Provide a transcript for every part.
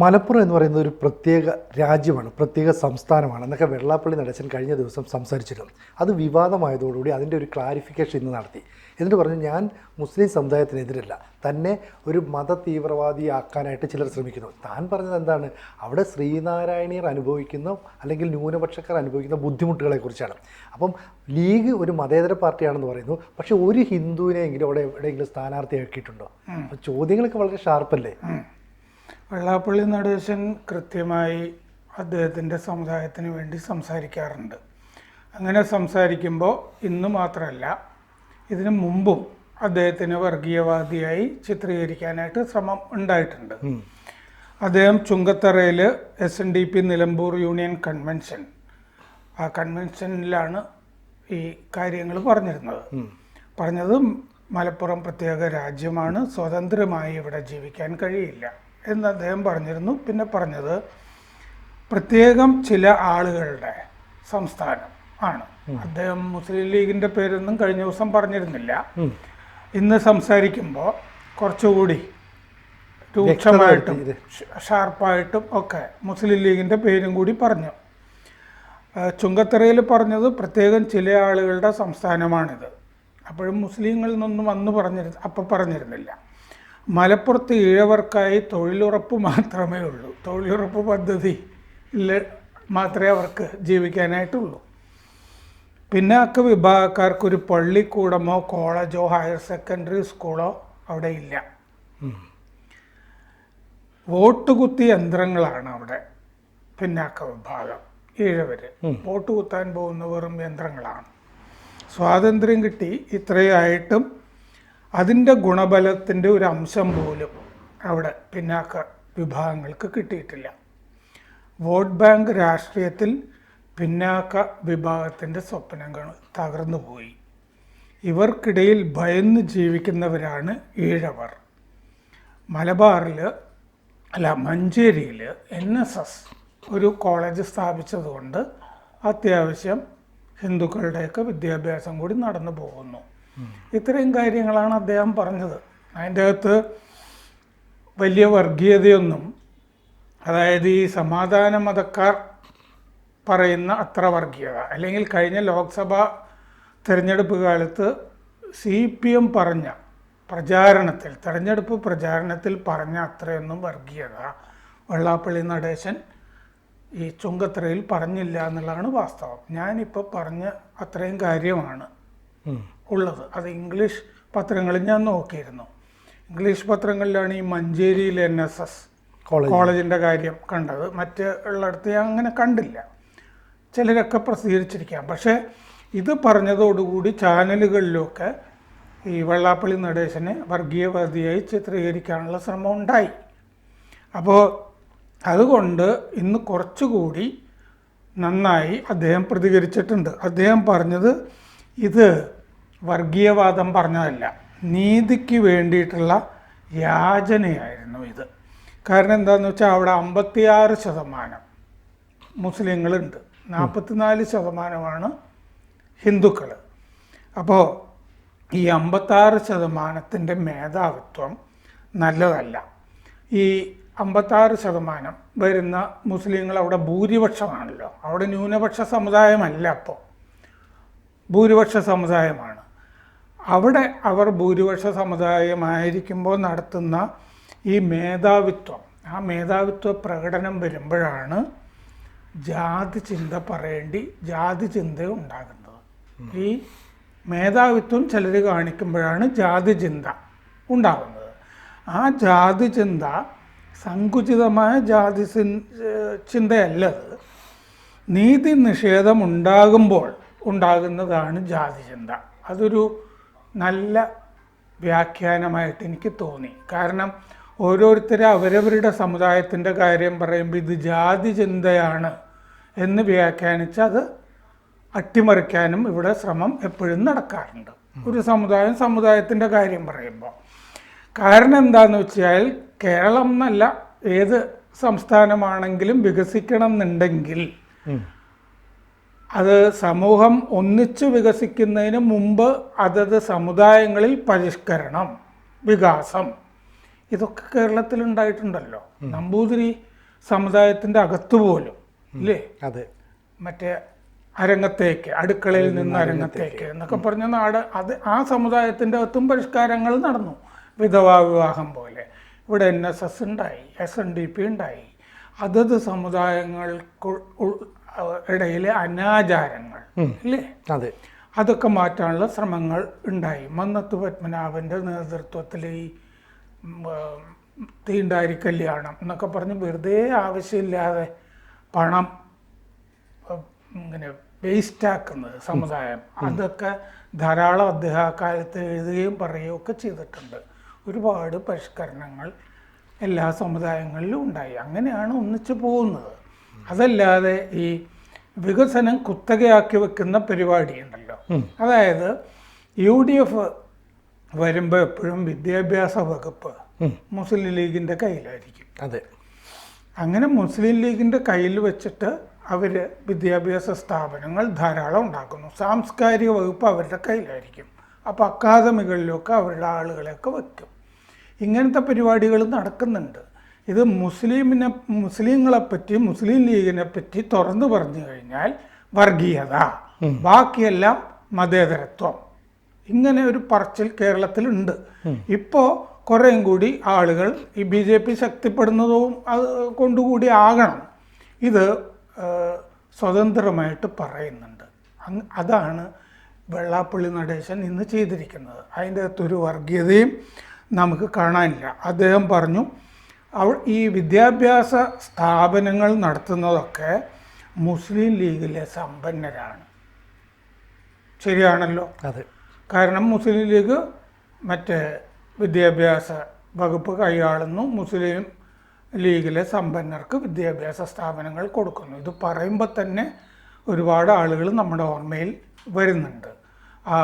മലപ്പുറം എന്ന് പറയുന്നത് ഒരു പ്രത്യേക രാജ്യമാണ്, പ്രത്യേക സംസ്ഥാനമാണ് എന്നൊക്കെ വെള്ളാപ്പള്ളി നടേശൻ കഴിഞ്ഞ ദിവസം സംസാരിച്ചിരുന്നു. അത് വിവാദമായതോടുകൂടി അതിൻ്റെ ഒരു ക്ലാരിഫിക്കേഷൻ ഇന്ന് നടത്തി. എന്നിട്ട് പറഞ്ഞു, ഞാൻ മുസ്ലിം സമുദായത്തിനെതിരല്ല, തന്നെ ഒരു മത തീവ്രവാദിയാക്കാനായിട്ട് ചിലർ ശ്രമിക്കുന്നു. താൻ പറഞ്ഞത് എന്താണ്? അവിടെ ശ്രീനാരായണീയർ അനുഭവിക്കുന്ന അല്ലെങ്കിൽ ന്യൂനപക്ഷക്കാർ അനുഭവിക്കുന്ന ബുദ്ധിമുട്ടുകളെക്കുറിച്ചാണ്. അപ്പം ലീഗ് ഒരു മതേതര പാർട്ടിയാണെന്ന് പറയുന്നു, പക്ഷെ ഒരു ഹിന്ദുവിനെയെങ്കിലും അവിടെ എവിടെയെങ്കിലും സ്ഥാനാർത്ഥിയാക്കിയിട്ടുണ്ടോ? അപ്പം ചോദ്യങ്ങളൊക്കെ വളരെ ഷാർപ്പല്ലേ? വെള്ളാപ്പള്ളി നടേശൻ കൃത്യമായി അദ്ദേഹത്തിൻ്റെ സമുദായത്തിന് വേണ്ടി സംസാരിക്കാറുണ്ട്. അങ്ങനെ സംസാരിക്കുമ്പോൾ ഇന്ന് മാത്രമല്ല, ഇതിനു മുമ്പും അദ്ദേഹത്തിന് വർഗീയവാദിയായി ചിത്രീകരിക്കാനായിട്ട് ശ്രമം ഉണ്ടായിട്ടുണ്ട്. അദ്ദേഹം ചുങ്കത്തറയിൽ SNDP നിലമ്പൂർ യൂണിയൻ കൺവെൻഷൻ, ആ കൺവെൻഷനിലാണ് ഈ കാര്യങ്ങൾ പറഞ്ഞത് മലപ്പുറം പ്രത്യേക രാജ്യമാണ്, സ്വതന്ത്രമായി ഇവിടെ ജീവിക്കാൻ കഴിയില്ല എന്ന് അദ്ദേഹം പറഞ്ഞിരുന്നു. പിന്നെ പറഞ്ഞത് പ്രത്യേകം ചില ആളുകളുടെ സംസ്ഥാനം ആണ്. അദ്ദേഹം മുസ്ലിം ലീഗിൻ്റെ പേരൊന്നും കഴിഞ്ഞ ദിവസം പറഞ്ഞിരുന്നില്ല. ഇന്ന് സംസാരിക്കുമ്പോൾ കുറച്ചുകൂടി രൂക്ഷമായിട്ടും ഷാർപ്പായിട്ടും ഒക്കെ മുസ്ലിം ലീഗിൻ്റെ പേരും കൂടി പറഞ്ഞു. ചുങ്കത്തറയിൽ പറഞ്ഞത് പ്രത്യേകം ചില ആളുകളുടെ സംസ്ഥാനമാണിത്. അപ്പോഴും മുസ്ലിങ്ങളിൽ നിന്നൊന്നും അപ്പോൾ പറഞ്ഞിരുന്നില്ല. മലപ്പുറത്ത് ഈഴവർക്കായി തൊഴിലുറപ്പ് മാത്രമേ ഉള്ളൂ. തൊഴിലുറപ്പ് പദ്ധതിയിൽ മാത്രമേ അവർക്ക് ജീവിക്കാനായിട്ടുള്ളൂ. പിന്നാക്ക വിഭാഗക്കാർക്കൊരു പള്ളിക്കൂടമോ കോളേജോ ഹയർ സെക്കൻഡറി സ്കൂളോ അവിടെ ഇല്ല. വോട്ട് കുത്തി യന്ത്രങ്ങളാണ് അവിടെ പിന്നാക്ക വിഭാഗം ഈഴവർ. വോട്ട് കുത്താൻ പോകുന്ന വെറും യന്ത്രങ്ങളാണ്. സ്വാതന്ത്ര്യം കിട്ടി ഇത്രയായിട്ടും അതിൻ്റെ ഗുണബലത്തിൻ്റെ ഒരു അംശം പോലും അവിടെ പിന്നാക്ക വിഭാഗങ്ങൾക്ക് കിട്ടിയിട്ടില്ല. വോട്ട് ബാങ്ക് രാഷ്ട്രീയത്തിൽ പിന്നാക്ക വിഭാഗത്തിൻ്റെ സ്വപ്നങ്ങൾ തകർന്നുപോയി. ഇവർക്കിടയിൽ ഭയന്ന് ജീവിക്കുന്നവരാണ് ഈഴവർ. മഞ്ചേരിയിൽ NSS ഒരു കോളേജ് സ്ഥാപിച്ചതുകൊണ്ട് അത്യാവശ്യം ഹിന്ദുക്കളുടെയൊക്കെ വിദ്യാഭ്യാസം കൂടി നടന്നു പോകുന്നു. ഇത്രയും കാര്യങ്ങളാണ് അദ്ദേഹം പറഞ്ഞത്. അതിൻ്റെ അകത്ത് വലിയ വർഗീയതയൊന്നും, അതായത് ഈ സമാധാന മതക്കാർ പറയുന്ന അത്ര വർഗീയത, അല്ലെങ്കിൽ കഴിഞ്ഞ ലോക്സഭാ തിരഞ്ഞെടുപ്പ് കാലത്ത് CPM പറഞ്ഞ തെരഞ്ഞെടുപ്പ് പ്രചാരണത്തിൽ പറഞ്ഞ അത്രയൊന്നും വർഗീയത വെള്ളാപ്പള്ളി നടേശൻ ഈ ചുങ്കത്തറയിൽ പറഞ്ഞില്ല എന്നുള്ളതാണ് വാസ്തവം. ഞാനിപ്പോൾ പറഞ്ഞ അത്രയും കാര്യമാണ് ഉള്ളത്. അത് ഇംഗ്ലീഷ് പത്രങ്ങളിൽ ഞാൻ നോക്കിയിരുന്നു. ഇംഗ്ലീഷ് പത്രങ്ങളിലാണ് ഈ മഞ്ചേരിയിൽ NSS കോളേജിൻ്റെ കാര്യം കണ്ടത്. ഉള്ളിടത്ത് ഞാൻ അങ്ങനെ കണ്ടില്ല. ചിലരൊക്കെ പ്രസിദ്ധീകരിച്ചിരിക്കാം. പക്ഷേ ഇത് പറഞ്ഞതോടുകൂടി ചാനലുകളിലൊക്കെ ഈ വെള്ളാപ്പള്ളി നടേശനെ വർഗീയവാദിയായി ചിത്രീകരിക്കാനുള്ള ശ്രമം ഉണ്ടായി. അപ്പോൾ അതുകൊണ്ട് ഇന്ന് കുറച്ചുകൂടി നന്നായി അദ്ദേഹം പ്രതികരിച്ചിട്ടുണ്ട്. അദ്ദേഹം പറഞ്ഞത് ഇത് വർഗീയവാദം പറഞ്ഞതല്ല, നീതിക്ക് വേണ്ടിയിട്ടുള്ള യാചനയായിരുന്നു ഇത്. കാരണം എന്താണെന്ന് വെച്ചാൽ അവിടെ 56% മുസ്ലിങ്ങളുണ്ട്, 44% ഹിന്ദുക്കൾ. അപ്പോൾ ഈ 56% മേധാവിത്വം നല്ലതല്ല. ഈ 56% വരുന്ന മുസ്ലിങ്ങൾ അവിടെ ഭൂരിപക്ഷമാണല്ലോ. അവിടെ ന്യൂനപക്ഷ സമുദായമല്ല, അപ്പോൾ ഭൂരിപക്ഷ സമുദായമാണ്. അവിടെ അവർ ഭൂരിപക്ഷ സമുദായമായിരിക്കുമ്പോൾ നടത്തുന്ന ഈ മേധാവിത്വം, ആ മേധാവിത്വ പ്രകടനം വരുമ്പോഴാണ് ജാതി ചിന്ത ഉണ്ടാകുന്നത്. ഈ മേധാവിത്വം ചിലർ കാണിക്കുമ്പോഴാണ് ജാതി ചിന്ത ഉണ്ടാകുന്നത്. ആ ജാതി ചിന്ത സങ്കുചിതമായ ജാതി ചിന്തയല്ലത്. നീതി നിഷേധം ഉണ്ടാകുമ്പോൾ ഉണ്ടാകുന്നതാണ് ജാതി ചിന്ത. അതൊരു നല്ല വ്യാഖ്യാനമായിട്ട് എനിക്ക് തോന്നി. കാരണം ഓരോരുത്തരും അവരവരുടെ സമുദായത്തിൻ്റെ കാര്യം പറയുമ്പോൾ ഇത് ജാതി ചിന്തയാണ് എന്ന് വ്യാഖ്യാനിച്ച് അത് അട്ടിമറിക്കാനും ഇവിടെ ശ്രമം എപ്പോഴും നടക്കാറുണ്ട്. ഒരു സമുദായത്തിൻ്റെ കാര്യം പറയുമ്പോൾ. കാരണം എന്താണെന്ന് വെച്ചാൽ കേരളം എന്നല്ല, ഏത് സംസ്ഥാനമാണെങ്കിലും വികസിക്കണം എന്നുണ്ടെങ്കിൽ അത് സമൂഹം ഒന്നിച്ച് വികസിക്കുന്നതിന് മുമ്പ് അതത് സമുദായങ്ങളിൽ പരിഷ്കരണം, വികാസം ഇതൊക്കെ കേരളത്തിൽ ഉണ്ടായിട്ടുണ്ടല്ലോ. നമ്പൂതിരി സമുദായത്തിൻ്റെ അകത്ത് പോലും ഇല്ലേ, അതെ, മറ്റേ അരങ്ങത്തേക്ക്, അടുക്കളയിൽ നിന്ന് അരങ്ങത്തേക്ക് എന്നൊക്കെ പറഞ്ഞ നാട്, അത് ആ സമുദായത്തിൻ്റെ അകത്തും പരിഷ്കാരങ്ങൾ നടന്നു. വിധവാ വിവാഹം പോലെ ഇവിടെ NSS ഉണ്ടായി, SNDP ഉണ്ടായി. അതത് സമുദായങ്ങൾക്ക് ഇടയിലെ അനാചാരങ്ങൾ ഇല്ലേ, അതെ, അതൊക്കെ മാറ്റാനുള്ള ശ്രമങ്ങൾ ഉണ്ടായി. മന്നത്ത് പത്മനാഭൻ്റെ നേതൃത്വത്തിൽ ഈ തീണ്ടാരി കല്യാണം എന്നൊക്കെ പറഞ്ഞ് വെറുതെ ആവശ്യമില്ലാതെ പണം ഇങ്ങനെ വേസ്റ്റാക്കുന്നത് സമുദായം, അതൊക്കെ ധാരാളം അദ്ദേഹം ആ കാലത്ത് എഴുതുകയും പറയുകയും ഒക്കെ ചെയ്തിട്ടുണ്ട്. ഒരുപാട് പരിഷ്കരണങ്ങൾ എല്ലാ സമുദായങ്ങളിലും ഉണ്ടായി. അങ്ങനെയാണ് ഒന്നിച്ചു പോകുന്നത്. അതല്ലാതെ ഈ വികസനം കുത്തകയാക്കി വെക്കുന്ന പരിപാടി ഉണ്ടല്ലോ, അതായത് UDF വരുമ്പോൾ എപ്പോഴും വിദ്യാഭ്യാസ വകുപ്പ് മുസ്ലിം ലീഗിൻ്റെ കയ്യിലായിരിക്കും. അതെ, അങ്ങനെ മുസ്ലിം ലീഗിൻ്റെ കയ്യിൽ വെച്ചിട്ട് അവർ വിദ്യാഭ്യാസ സ്ഥാപനങ്ങൾ ധാരാളം ഉണ്ടാക്കുന്നു. സാംസ്കാരിക വകുപ്പ് അവരുടെ കയ്യിലായിരിക്കും. അപ്പോൾ അക്കാദമികളിലൊക്കെ അവരുടെ ആളുകളെയൊക്കെ വയ്ക്കും. ഇങ്ങനത്തെ പരിപാടികൾ നടക്കുന്നുണ്ട്. ഇത് മുസ്ലിങ്ങളെപ്പറ്റി, മുസ്ലിം ലീഗിനെ പറ്റി തുറന്നു പറഞ്ഞു കഴിഞ്ഞാൽ വർഗീയത, ബാക്കിയെല്ലാം മതേതരത്വം, ഇങ്ങനെ ഒരു പറച്ചിൽ കേരളത്തിലുണ്ട്. ഇപ്പോൾ കുറേയും കൂടി ആളുകൾ ഈ BJP ശക്തിപ്പെടുന്നതും കൊണ്ടുകൂടി ആകണം ഇത് സ്വതന്ത്രമായിട്ട് പറയുന്നുണ്ട്. അതാണ് വെള്ളാപ്പള്ളി നടേശൻ ഇന്ന് ചെയ്തിരിക്കുന്നത്. അതിൻ്റെ അകത്തൊരു വർഗീയതയും നമുക്ക് കാണാനില്ല. അദ്ദേഹം പറഞ്ഞു ഈ വിദ്യാഭ്യാസ സ്ഥാപനങ്ങൾ നടത്തുന്നതൊക്കെ മുസ്ലിം ലീഗിലെ സമ്പന്നരാണ്. ശരിയാണല്ലോ. അതെ, കാരണം മുസ്ലിം ലീഗ് മറ്റേ വിദ്യാഭ്യാസ വകുപ്പ് കൈയാളുന്നു, മുസ്ലിം ലീഗിലെ സമ്പന്നർക്ക് വിദ്യാഭ്യാസ സ്ഥാപനങ്ങൾ കൊടുക്കുന്നു. ഇത് പറയുമ്പോൾ തന്നെ ഒരുപാട് ആളുകൾ നമ്മുടെ ഓർമ്മയിൽ വരുന്നുണ്ട്. ആ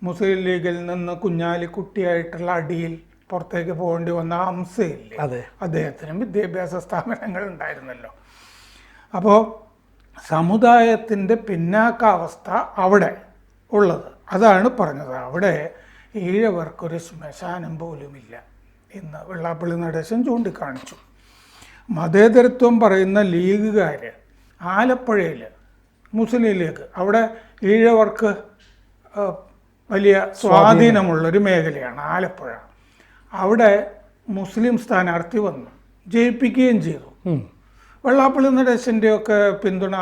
മുസ്ലിം ലീഗിൽ നിന്ന് കുഞ്ഞാലിക്കുട്ടിയായിട്ടുള്ള അടിയിൽ പുറത്തേക്ക് പോകേണ്ടി വന്ന ഹംസയില്ലേ, അദ്ദേഹത്തിനും വിദ്യാഭ്യാസ സ്ഥാപനങ്ങൾ ഉണ്ടായിരുന്നല്ലോ. അപ്പോൾ സമുദായത്തിൻ്റെ പിന്നാക്കാവസ്ഥ അവിടെ ഉള്ളത്, അതാണ് പറഞ്ഞത്. അവിടെ ഈഴവർക്കൊരു ശ്മശാനം പോലുമില്ല എന്ന് വെള്ളാപ്പള്ളി നടേശൻ ചൂണ്ടിക്കാണിച്ചു. മതേതരത്വം പറയുന്ന ലീഗുകാർ ആലപ്പുഴയിൽ മുസ്ലിം ലീഗ്, അവിടെ ഈഴവർക്ക് വലിയ സ്വാധീനമുള്ളൊരു മേഖലയാണ് ആലപ്പുഴ. അവിടെ മുസ്ലിം സ്ഥാനാർത്ഥി വന്നു, ജയിപ്പിക്കുകയും ചെയ്തു. വെള്ളാപ്പള്ളി നടേശൻ്റെയൊക്കെ പിന്തുണ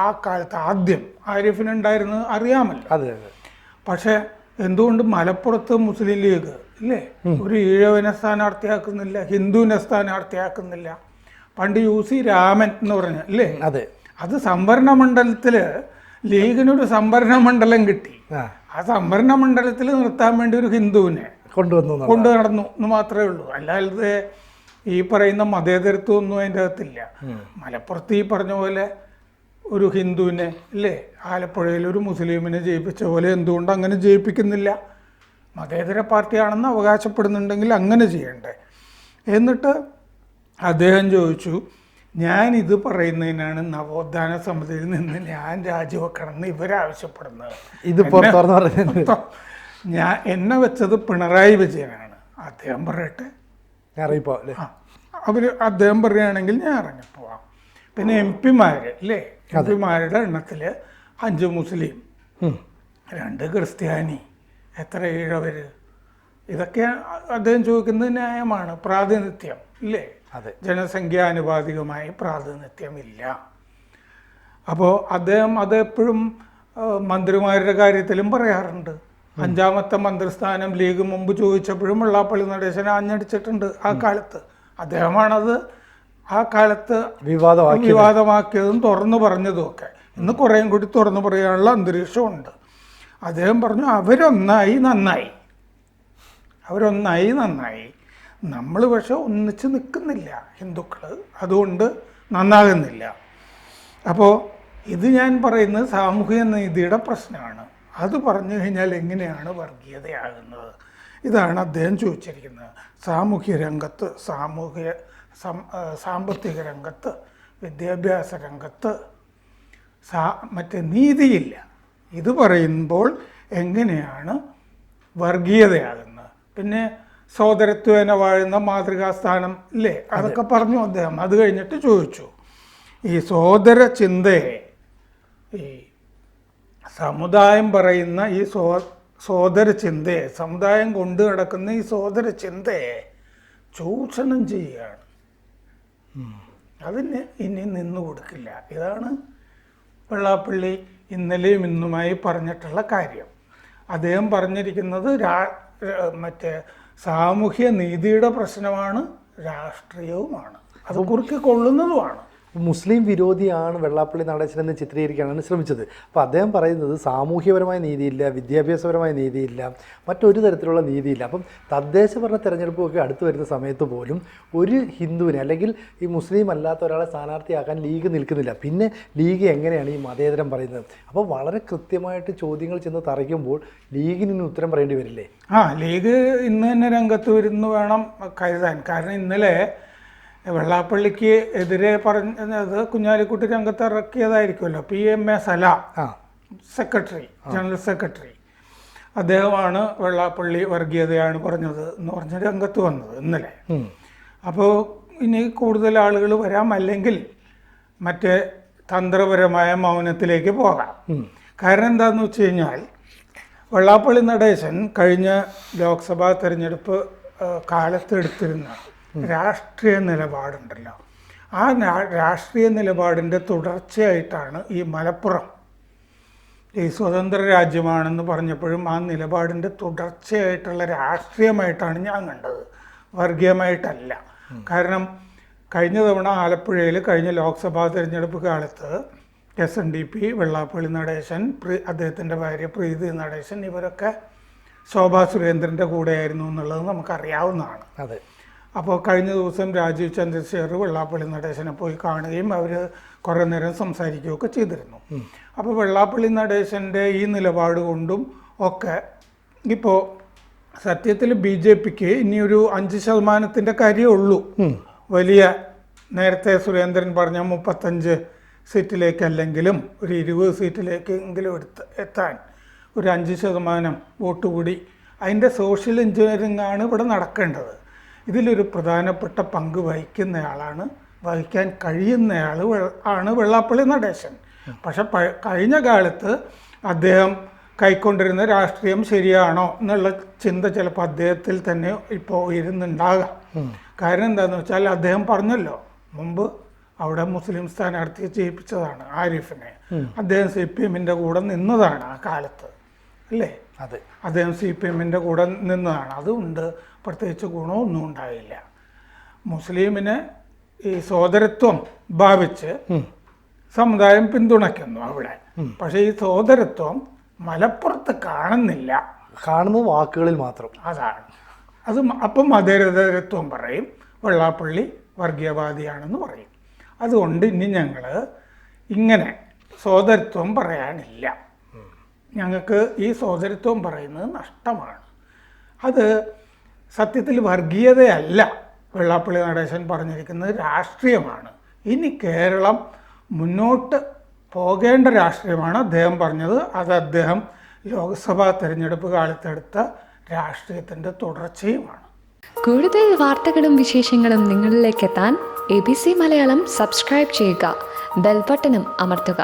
ആ കാലത്ത് ആദ്യം ആരിഫിനുണ്ടായിരുന്നത് അറിയാമല്ലോ. പക്ഷേ എന്തുകൊണ്ട് മലപ്പുറത്ത് മുസ്ലിം ലീഗ് ഇല്ലേ ഒരു ഈഴവനെ സ്ഥാനാർത്ഥിയാക്കുന്നില്ല, ഹിന്ദുവിനെ സ്ഥാനാർത്ഥിയാക്കുന്നില്ല? പണ്ട് UC രാമൻ എന്ന് പറഞ്ഞ അല്ലേ, അത് സംവരണ മണ്ഡലത്തിൽ ലീഗിനൊരു സംവരണ മണ്ഡലം കിട്ടി. ആ സംവരണ മണ്ഡലത്തിൽ നിർത്താൻ വേണ്ടി ഒരു ഹിന്ദുവിനെ കൊണ്ടു നടന്നു എന്ന് മാത്രമേ ഉള്ളൂ. അല്ലാതെ ഈ പറയുന്ന മതേതരത്വം ഒന്നും അതിൻ്റെ അകത്തില്ല. മലപ്പുറത്ത് ഈ പറഞ്ഞ പോലെ ഒരു ഹിന്ദുവിനെ അല്ലേ ആലപ്പുഴയിൽ ഒരു മുസ്ലിമിനെ ജയിപ്പിച്ച പോലെ എന്തുകൊണ്ട് അങ്ങനെ ജയിപ്പിക്കുന്നില്ല? മതേതര പാർട്ടിയാണെന്ന് അവകാശപ്പെടുന്നുണ്ടെങ്കിൽ അങ്ങനെ ചെയ്യണ്ടേ? എന്നിട്ട് അദ്ദേഹം ചോദിച്ചു, ഞാനിത് പറയുന്നതിനാണ് നവോത്ഥാന സമിതിയിൽ നിന്ന് ഞാൻ രാജിവെക്കണം എന്ന് ഇവരാവശ്യപ്പെടുന്നത്. എന്നെ വെച്ചത് പിണറായി വിജയനാണ്. അദ്ദേഹം പറയട്ടെ, അദ്ദേഹം പറയുകയാണെങ്കിൽ ഞാൻ ഇറങ്ങിപ്പോവാം. പിന്നെ MP-മാർ അല്ലേ, MP-മാരുടെ എണ്ണത്തിൽ 5 മുസ്ലിം, 2 ക്രിസ്ത്യാനി, എത്ര ഈഴവർ, ഇതൊക്കെ അദ്ദേഹം ചോദിക്കുന്നത് ന്യായമാണ്. പ്രാതിനിധ്യം ഇല്ലേ, ജനസംഖ്യാനുപാതികമായി പ്രാതിനിധ്യമില്ല. അപ്പോൾ അദ്ദേഹം അതെപ്പോഴും മന്ത്രിമാരുടെ കാര്യത്തിലും പറയാറുണ്ട്. 5ാമത്തെ മന്ത്രിസ്ഥാനം ലീഗ് മുമ്പ് ചോദിച്ചപ്പോഴും വെള്ളാപ്പള്ളി നടേശൻ ആഞ്ഞടിച്ചിട്ടുണ്ട് ആ കാലത്ത്. അദ്ദേഹമാണത് ആ കാലത്ത് വിവാദമാക്കിയതും തുറന്നു പറഞ്ഞതും ഒക്കെ. ഇന്ന് കുറേയും കൂടി തുറന്നു പറയാനുള്ള അന്തരീക്ഷമുണ്ട്. അദ്ദേഹം പറഞ്ഞു അവരൊന്നായി നന്നായി, നമ്മൾ പക്ഷെ ഒന്നിച്ച് നിൽക്കുന്നില്ല ഹിന്ദുക്കൾ, അതുകൊണ്ട് നന്നാകുന്നില്ല. അപ്പോൾ ഇത് ഞാൻ പറയുന്നത് സാമൂഹിക നീതിയുടെ പ്രശ്നമാണ്. അത് പറഞ്ഞു കഴിഞ്ഞാൽ എങ്ങനെയാണ് വർഗീയതയാകുന്നത്? ഇതാണ് അദ്ദേഹം ചോദിച്ചിരിക്കുന്നത്. സാമൂഹ്യ രംഗത്ത്, സാമ്പത്തിക രംഗത്ത്, വിദ്യാഭ്യാസ രംഗത്ത് മറ്റേ നീതിയില്ല. ഇത് പറയുമ്പോൾ എങ്ങനെയാണ് വർഗീയതയാകുന്നത്? പിന്നെ സോദരത്വേന വാഴുന്ന മാതൃകാസ്ഥാനം ഇല്ലേ, അതൊക്കെ പറഞ്ഞു അദ്ദേഹം. അത് കഴിഞ്ഞിട്ട് ചോദിച്ചു, ഈ സോദര ചിന്തയെ, ഈ സമുദായം പറയുന്ന ഈ സോദര ചിന്തയെ, സമുദായം കൊണ്ടു നടക്കുന്ന ഈ സോദര ചിന്തയെ ചൂഷണം ചെയ്യുകയാണ്. അതിന് ഇനി നിന്നു കൊടുക്കില്ല. ഇതാണ് വെള്ളാപ്പള്ളി ഇന്നലെയും ഇന്നുമായി പറഞ്ഞിട്ടുള്ള കാര്യം. അദ്ദേഹം പറഞ്ഞിരിക്കുന്നത് മറ്റേ സാമൂഹ്യ നീതിയുടെ പ്രശ്നമാണ്, രാഷ്ട്രീയവുമാണ്, അത് കുറുക്കി കൊള്ളുന്നതുമാണ്. മുസ്ലിം വിരോധിയാണ് വെള്ളാപ്പള്ളി നടേശനെന്ന് ചിത്രീകരിക്കാനാണ് ശ്രമിച്ചത്. അപ്പോൾ അദ്ദേഹം പറയുന്നത് സാമൂഹ്യപരമായ നീതിയില്ല, വിദ്യാഭ്യാസപരമായ നീതിയില്ല, മറ്റൊരു തരത്തിലുള്ള നീതിയില്ല. അപ്പം തദ്ദേശഭരണ തെരഞ്ഞെടുപ്പൊക്കെ അടുത്ത് വരുന്ന സമയത്ത് പോലും ഒരു ഹിന്ദുവിനെ അല്ലെങ്കിൽ ഈ മുസ്ലിം അല്ലാത്ത ഒരാളെ സ്ഥാനാർത്ഥിയാക്കാൻ ലീഗ് നിൽക്കുന്നില്ല. പിന്നെ ലീഗ് എങ്ങനെയാണ് ഈ മതേതരം പറയുന്നത്? അപ്പോൾ വളരെ കൃത്യമായിട്ട് ചോദ്യങ്ങൾ ചെന്ന് തറയ്ക്കുമ്പോൾ ലീഗിന് ഉത്തരം പറയേണ്ടി വരില്ലേ? ലീഗ് ഇന്ന് തന്നെ രംഗത്ത് വരുന്നു വേണം കരുതാൻ. കാരണം ഇന്നലെ വെള്ളാപ്പള്ളിക്ക് എതിരെ പറഞ്ഞത് കുഞ്ഞാലിക്കുട്ടി രംഗത്ത് ഇറക്കിയതായിരിക്കുമല്ലോ. PMA സലാം, സെക്രട്ടറി, ജനറൽ സെക്രട്ടറി, അദ്ദേഹമാണ് വെള്ളാപ്പള്ളി വർഗീയതയാണ് പറഞ്ഞത് എന്ന് പറഞ്ഞ് രംഗത്ത് വന്നത് ഇന്നലെ. അപ്പോൾ ഇനി കൂടുതൽ ആളുകൾ വരാം, അല്ലെങ്കിൽ മറ്റേ തന്ത്രപരമായ മൗനത്തിലേക്ക് പോകാം. കാരണം എന്താണെന്ന് വെച്ച് കഴിഞ്ഞാൽ, വെള്ളാപ്പള്ളി നടേശൻ കഴിഞ്ഞ ലോക്സഭാ തെരഞ്ഞെടുപ്പ് കാലത്ത് എടുത്തിരുന്ന രാഷ്ട്രീയ നിലപാടുണ്ടല്ലോ, ആ രാഷ്ട്രീയ നിലപാടിൻ്റെ തുടർച്ചയായിട്ടാണ് ഈ മലപ്പുറം ഈ സ്വതന്ത്ര രാജ്യമാണെന്ന് പറഞ്ഞപ്പോഴും ആ നിലപാടിൻ്റെ തുടർച്ചയായിട്ടുള്ള രാഷ്ട്രീയമായിട്ടാണ് ഞാൻ കണ്ടത്, വർഗീയമായിട്ടല്ല. കാരണം കഴിഞ്ഞ തവണ ആലപ്പുഴയിൽ കഴിഞ്ഞ ലോക്സഭാ തിരഞ്ഞെടുപ്പ് കാലത്ത് SNDP, വെള്ളാപ്പള്ളി നടേശൻ, അദ്ദേഹത്തിൻ്റെ ഭാര്യ പ്രീതി നടേശൻ, ഇവരൊക്കെ ശോഭാ സുരേന്ദ്രൻ്റെ കൂടെയായിരുന്നു എന്നുള്ളത് നമുക്കറിയാവുന്നതാണ്. അതെ. അപ്പോൾ കഴിഞ്ഞ ദിവസം രാജീവ് ചന്ദ്രശേഖർ വെള്ളാപ്പള്ളി നടേശനെ പോയി കാണുകയും അവർ കുറേ നേരം സംസാരിക്കുകയൊക്കെ ചെയ്തിരുന്നു. അപ്പോൾ വെള്ളാപ്പള്ളി നടേശൻ്റെ ഈ നിലപാട് കൊണ്ടും ഒക്കെ ഇപ്പോൾ സത്യത്തിൽ BJPക്ക് ഇനിയൊരു 5% കാര്യമേ ഉള്ളൂ. വലിയ നേരത്തെ സുരേന്ദ്രൻ പറഞ്ഞ 35 സീറ്റിലേക്കല്ലെങ്കിലും ഒരു 20 സീറ്റിലേക്കെങ്കിലും എത്താൻ ഒരു 5% വോട്ട് കൂടി, അതിൻ്റെ സോഷ്യൽ എഞ്ചിനീയറിംഗ് ആണ് ഇവിടെ നടക്കേണ്ടത്. ഇതിലൊരു പ്രധാനപ്പെട്ട പങ്ക് വഹിക്കാൻ കഴിയുന്നയാൾ ആണ് വെള്ളാപ്പള്ളി നടേശൻ. പക്ഷെ കഴിഞ്ഞ കാലത്ത് അദ്ദേഹം കൈക്കൊണ്ടിരുന്ന രാഷ്ട്രീയം ശരിയാണോ എന്നുള്ള ചിന്ത ചിലപ്പോൾ അദ്ദേഹത്തിൽ തന്നെ ഇപ്പോൾ ഇരുന്നുണ്ടാകാം. കാരണം എന്താണെന്ന് വെച്ചാൽ, അദ്ദേഹം പറഞ്ഞല്ലോ മുമ്പ് അവിടെ മുസ്ലിം സ്ഥാനാർത്ഥിയെ ജയിപ്പിച്ചതാണ് ആരിഫിനെ. അദ്ദേഹം CPMൻ്റെ കൂടെ നിന്നതാണ് ആ കാലത്ത്, അല്ലേ? അതെ, അദ്ദേഹം CPMൻ്റെ കൂടെ നിന്നതാണ്. അതുകൊണ്ട് പ്രത്യേകിച്ച് ഗുണമൊന്നും ഉണ്ടായില്ല. മുസ്ലിമിന് ഈ സോദരത്വം ഭാവിച്ച് സമുദായം പിന്തുണയ്ക്കുന്നു അവിടെ. പക്ഷേ ഈ സോദരത്വം മലപ്പുറത്ത് കാണുന്നില്ല, കാണുന്നത് വാക്കുകളിൽ മാത്രം. അതാണ് അത്. അപ്പം മതേതരത്വം പറയും, വെള്ളാപ്പള്ളി വർഗീയവാദിയാണെന്ന് പറയും. അതുകൊണ്ട് ഇനി ഞങ്ങൾ ഇങ്ങനെ സോദരത്വം പറയാനില്ല. ഞങ്ങൾക്ക് ഈ സോദരത്വം പറയുന്നത് നഷ്ടമാണ്. അത് സത്യത്തിൽ വർഗീയതയല്ല വെള്ളാപ്പള്ളി നടേശൻ പറഞ്ഞിരിക്കുന്നത്, രാഷ്ട്രീയമാണ്. ഇനി കേരളം മുന്നോട്ട് പോകേണ്ട രാഷ്ട്രീയമാണ് അദ്ദേഹം പറഞ്ഞത്. അത് അദ്ദേഹം ലോക്സഭാ തെരഞ്ഞെടുപ്പ് കാലത്തെടുത്ത രാഷ്ട്രീയത്തിൻ്റെ തുടർച്ചയുമാണ്. കൂടുതൽ വാർത്തകളും വിശേഷങ്ങളും നിങ്ങളിലേക്ക് എത്താൻ ABC മലയാളം സബ്സ്ക്രൈബ് ചെയ്യുക, ബെൽ ബട്ടണും അമർത്തുക.